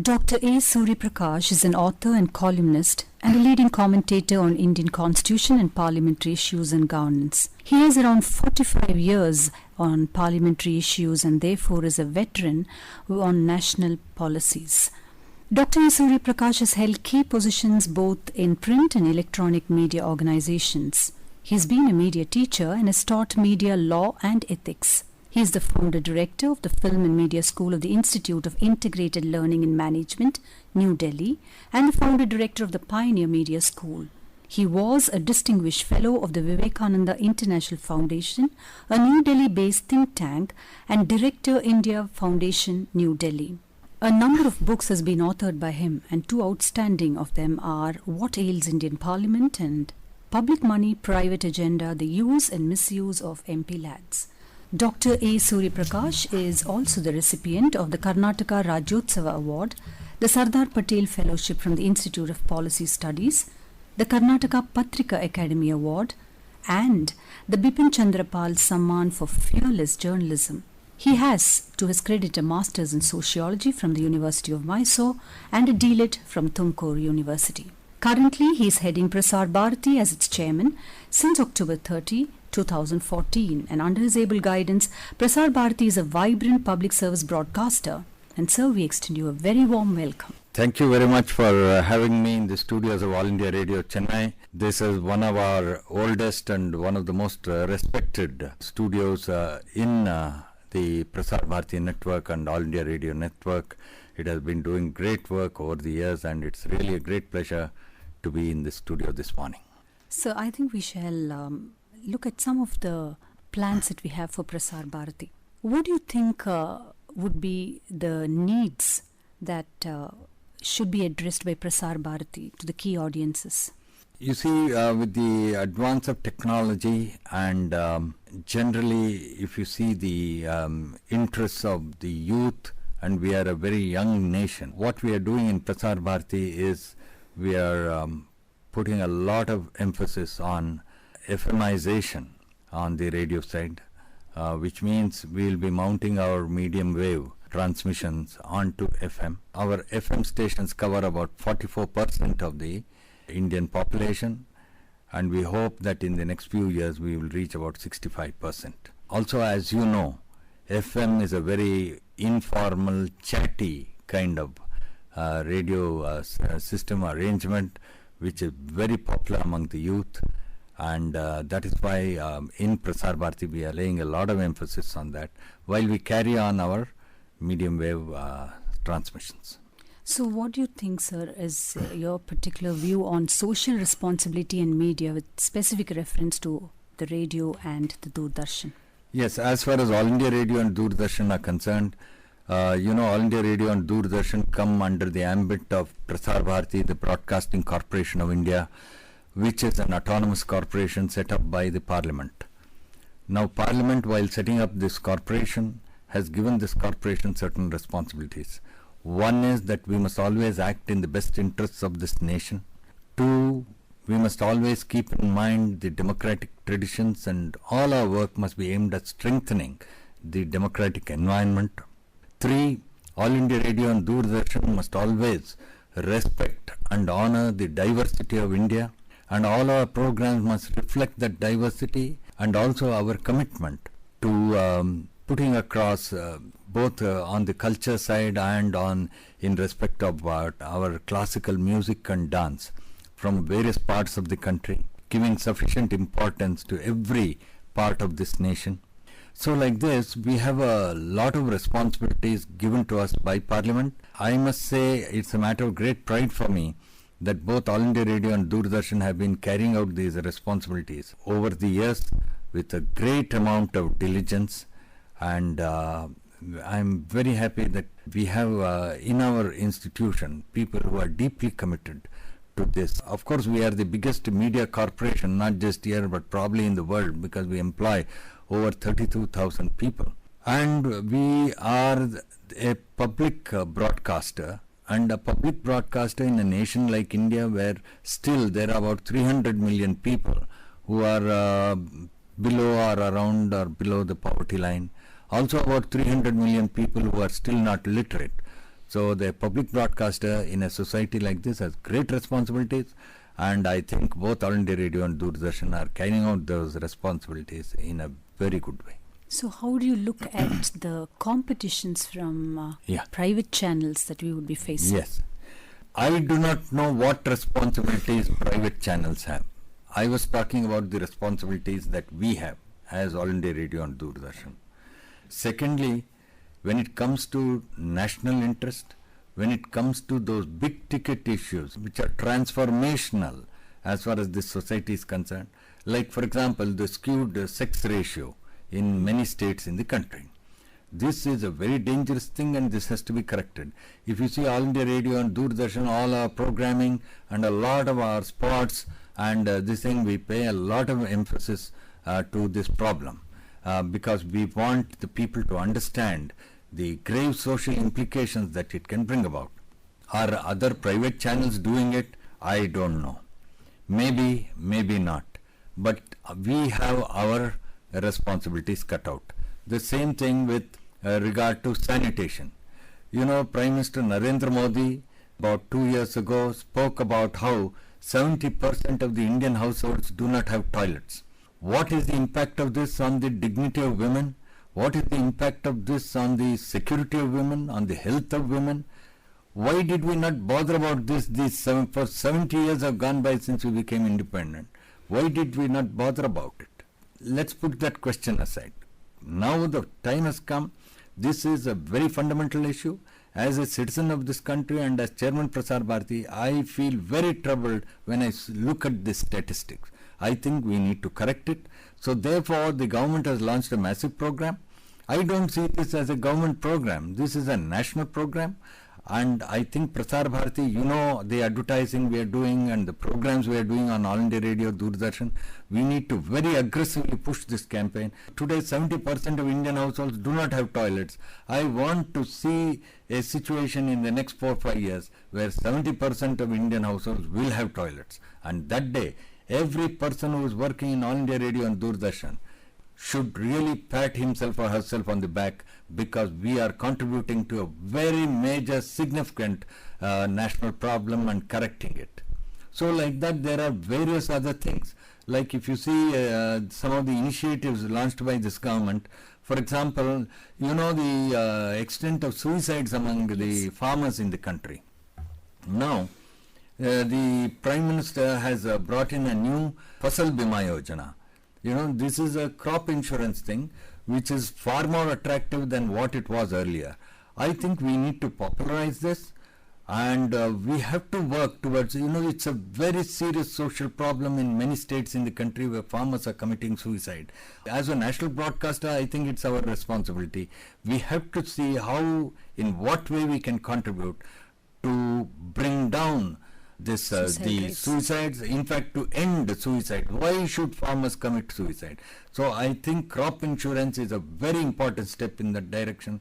Dr. A. Surya Prakash is an author and columnist and a leading commentator on Indian constitution and parliamentary issues and governance. He has around 45 years on parliamentary issues and therefore is a veteran on national policies. Dr. A. Surya Prakash has held key positions both in print and electronic media organizations. He has been a media teacher and has taught media law and ethics. He is the founder director of the Film and Media School of the Institute of Integrated Learning and Management, New Delhi, and the founder director of the Pioneer Media School. He was a distinguished fellow of the Vivekananda International Foundation, a New Delhi-based think tank, and director India Foundation, New Delhi. A number of books has been authored by him, and two outstanding of them are What Ails Indian Parliament and Public Money, Private Agenda, The Use and Misuse of MP Lads. Dr. A. Surya Prakash is also the recipient of the Karnataka Rajyotsava Award, the Sardar Patel Fellowship from the Institute of Policy Studies, the Karnataka Patrika Academy Award, and the Bipin Chandrapal Samman for Fearless Journalism. He has, to his credit, a Master's in Sociology from the University of Mysore and a D.Litt from Tumkur University. Currently, he is heading Prasar Bharati as its chairman since October 30, 2014, and under his able guidance, Prasar Bharati is a vibrant public service broadcaster. And sir, we extend you a very warm welcome. Thank you very much for having me in the studios of All India Radio Chennai. This is one of our oldest and one of the most respected studios in the Prasar Bharati network and All India Radio network. It has been doing great work over the years, and it's really a great pleasure to be in the studio this morning. So I think we shall look at some of the plans that we have for Prasar Bharati. What do you think would be the needs that should be addressed by Prasar Bharati to the key audiences? You see, with the advance of technology and generally, if you see the interests of the youth, and we are a very young nation, what we are doing in Prasar Bharati is we are putting a lot of emphasis on FMization on the radio side, which means we will be mounting our medium wave transmissions onto FM. Our FM stations cover about 44% of the Indian population, and we hope that in the next few years we will reach about 65%. Also, as you know, FM is a very informal, chatty kind of radio system arrangement, which is very popular among the youth, and that is why in Prasar Bharati we are laying a lot of emphasis on that while we carry on our medium wave transmissions. So what do you think, sir, is your particular view on social responsibility in media with specific reference to the radio and the Doordarshan? Yes, as far as All India Radio and Doordarshan are concerned, All India Radio and Doordarshan come under the ambit of Prasar Bharati, the Broadcasting Corporation of India, which is an autonomous corporation set up by the Parliament. Now, Parliament, while setting up this corporation, has given this corporation certain responsibilities. One is that we must always act in the best interests of this nation. Two, we must always keep in mind the democratic traditions, and all our work must be aimed at strengthening the democratic environment. Three, All India Radio and Doordarshan must always respect and honor the diversity of India, and all our programs must reflect that diversity and also our commitment to putting across both on the culture side and in respect of our classical music and dance from various parts of the country, giving sufficient importance to every part of this nation. So like this, we have a lot of responsibilities given to us by Parliament. I must say it's a matter of great pride for me that both All India Radio and Doordarshan have been carrying out these responsibilities over the years with a great amount of diligence, and I'm very happy that we have in our institution people who are deeply committed to this. Of course, we are the biggest media corporation, not just here but probably in the world, because we employ over 32,000 people. And we are a public broadcaster, and a public broadcaster in a nation like India, where still there are about 300 million people who are below or around or below the poverty line. Also about 300 million people who are still not literate. So the public broadcaster in a society like this has great responsibilities, and I think both All India Radio and Doordarshan are carrying out those responsibilities in a very good way. So how do you look at the competitions from private channels that we would be facing? Yes. I do not know what responsibilities private channels have. I was talking about the responsibilities that we have as All India Radio and Doordarshan. Secondly, when it comes to national interest, when it comes to those big ticket issues which are transformational as far as this society is concerned, like for example the skewed sex ratio in many states in the country. This is a very dangerous thing, and this has to be corrected. If you see All India Radio and Doordarshan, all our programming and a lot of our spots and this thing, we pay a lot of emphasis to this problem because we want the people to understand the grave social implications that it can bring about. Are other private channels doing it? I don't know. Maybe, maybe not. But we have our responsibilities cut out. The same thing with regard to sanitation. You know, Prime Minister Narendra Modi about 2 years ago spoke about how 70% of the Indian households do not have toilets. What is the impact of this on the dignity of women? What is the impact of this on the security of women, on the health of women? Why did we not bother about this? For 70 years have gone by since we became independent. Why did we not bother about it? Let's put that question aside. Now the time has come. This is a very fundamental issue. As a citizen of this country and as Chairman Prasar Bharati, I feel very troubled when I look at the statistics. I think we need to correct it. So therefore, the government has launched a massive program. I don't see this as a government program. This is a national program. And I think Prasar Bharati, you know, the advertising we are doing and the programs we are doing on All India Radio, Doordarshan, we need to very aggressively push this campaign. Today, 70% of Indian households do not have toilets. I want to see a situation in the next 4 or 5 years where 70% of Indian households will have toilets. And that day, every person who is working in All India Radio and Doordarshan should really pat himself or herself on the back, because we are contributing to a very major, significant national problem and correcting it. So like that, there are various other things. Like if you see some of the initiatives launched by this government, for example, you know the extent of suicides among the farmers in the country. Now, the Prime Minister has brought in a new Fasal Bima Yojana. You know, this is a crop insurance thing which is far more attractive than what it was earlier. I think we need to popularize this, and we have to work towards, you know, it's a very serious social problem in many states in the country where farmers are committing suicide. As a national broadcaster, I think it's our responsibility. We have to see how, in what way we can contribute to bring down this the suicides, in fact to end suicide. Why should farmers commit suicide? So I think crop insurance is a very important step in that direction,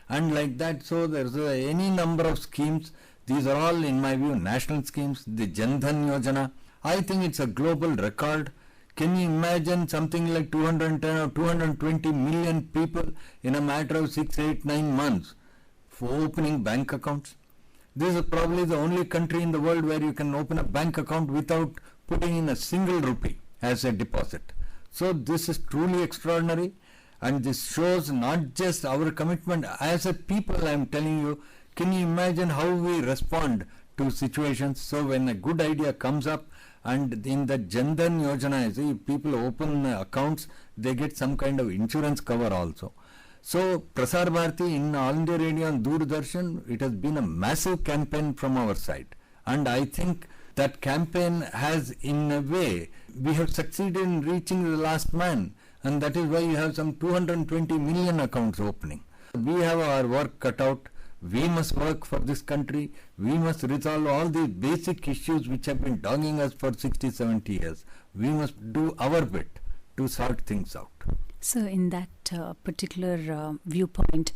and like that, so there's any number of schemes. These are all, in my view, national schemes. The Jan Dhan Yojana, I think it's a global record. Can you imagine something like 210 or 220 million people in a matter of 6, 8, 9 months for opening bank accounts? This is probably the only country in the world where you can open a bank account without putting in a single rupee as a deposit. So this is truly extraordinary, and this shows not just our commitment as a people. I am telling you, can you imagine how we respond to situations? So when a good idea comes up, and in the Jan Dhan Yojana, see, people open accounts, they get some kind of insurance cover also. So Prasar Bharati in All India Radio and Doordarshan, it has been a massive campaign from our side, and I think that campaign has, in a way, we have succeeded in reaching the last man, and that is why you have some 220 million accounts opening. We have our work cut out. We must work for this country. We must resolve all these basic issues which have been dogging us for 60, 70 years. We must do our bit to sort things out. So in that particular viewpoint,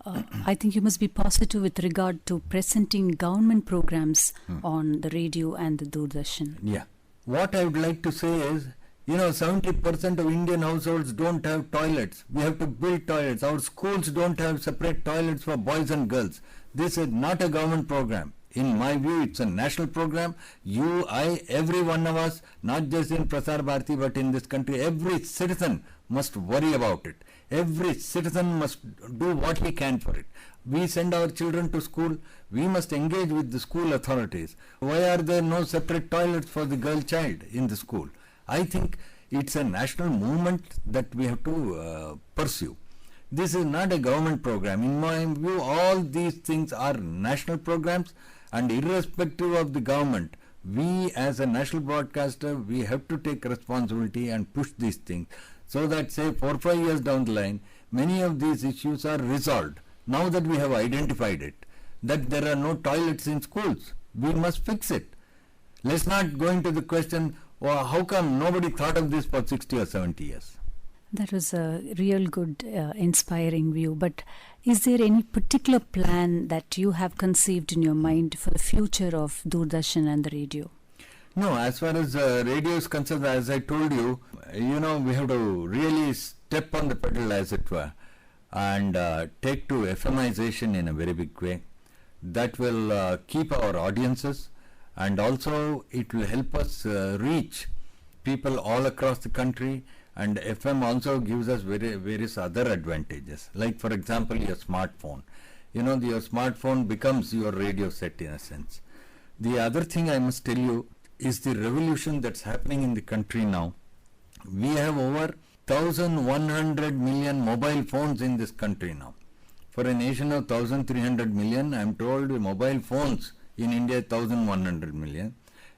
I think you must be positive with regard to presenting government programs on the radio and the Doordarshan. Yeah. What I would like to say is, you know, 70% of Indian households don't have toilets. We have to build toilets. Our schools don't have separate toilets for boys and girls. This is not a government program. In my view, it's a national program. You, I, every one of us, not just in Prasar Bharati but in this country, every citizen must worry about it. Every citizen must do what he can for it. We send our children to school. We must engage with the school authorities. Why are there no separate toilets for the girl child in the school? I think it's a national movement that we have to pursue. This is not a government program. In my view, all these things are national programs, and irrespective of the government, we as a national broadcaster, we have to take responsibility and push these things so that, say, 4 or 5 years down the line, many of these issues are resolved. Now that we have identified it, that there are no toilets in schools, we must fix it. Let's not go into the question, well, how come nobody thought of this for 60 or 70 years? That was a real good, inspiring view. But is there any particular plan that you have conceived in your mind for the future of Doordarshan and the radio? No, as far as radio is concerned, as I told you, we have to really step on the pedal, as it were, and take to FMization in a very big way. That will keep our audiences, and also it will help us reach people all across the country. And FM also gives us various other advantages, like for example your smartphone. Your smartphone becomes your radio set in a sense. The other thing I must tell you is the revolution that's happening in the country now. We have over 1,100 million mobile phones in this country now. For a nation of 1,300 million, I am told the mobile phones in India 1,100 million.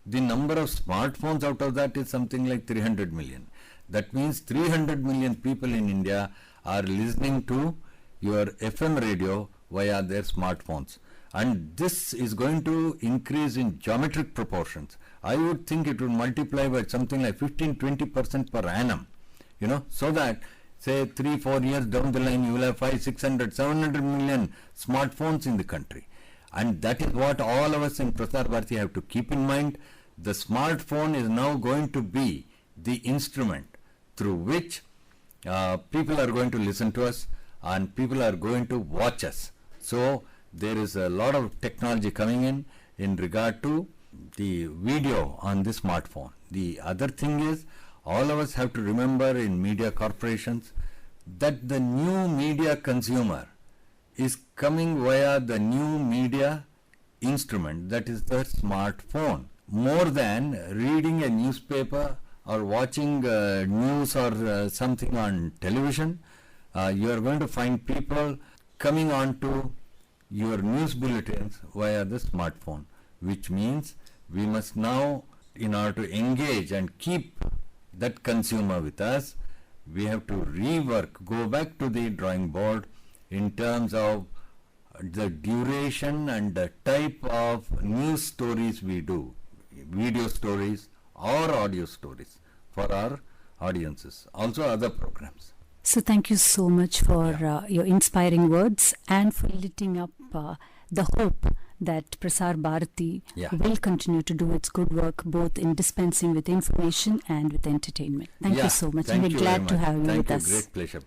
The number of smartphones out of that is something like 300 million. That means 300 million people in India are listening to your FM radio via their smartphones. And this is going to increase in geometric proportions. I would think it would multiply by something like 15-20% per annum. So that, say, 3-4 years down the line, you will have 500-600-700 million smartphones in the country. And that is what all of us in Prasar Bharati have to keep in mind. The smartphone is now going to be the instrument through which people are going to listen to us and people are going to watch us. So there is a lot of technology coming in regard to the video on the smartphone. The other thing is, all of us have to remember in media corporations that the new media consumer is coming via the new media instrument, that is the smartphone. More than reading a newspaper or watching news or something on television, you are going to find people coming on to your news bulletins via the smartphone, which means we must now, in order to engage and keep that consumer with us, we have to rework, go back to the drawing board in terms of the duration and the type of news stories we do, video stories or audio stories for our audiences, also other programs. So thank you so much for your inspiring words and for lighting up the hope that Prasar Bharati will continue to do its good work both in dispensing with information and with entertainment. Thank you so much. Thank We're you glad to very much. have you Thank with you. us. Great pleasure.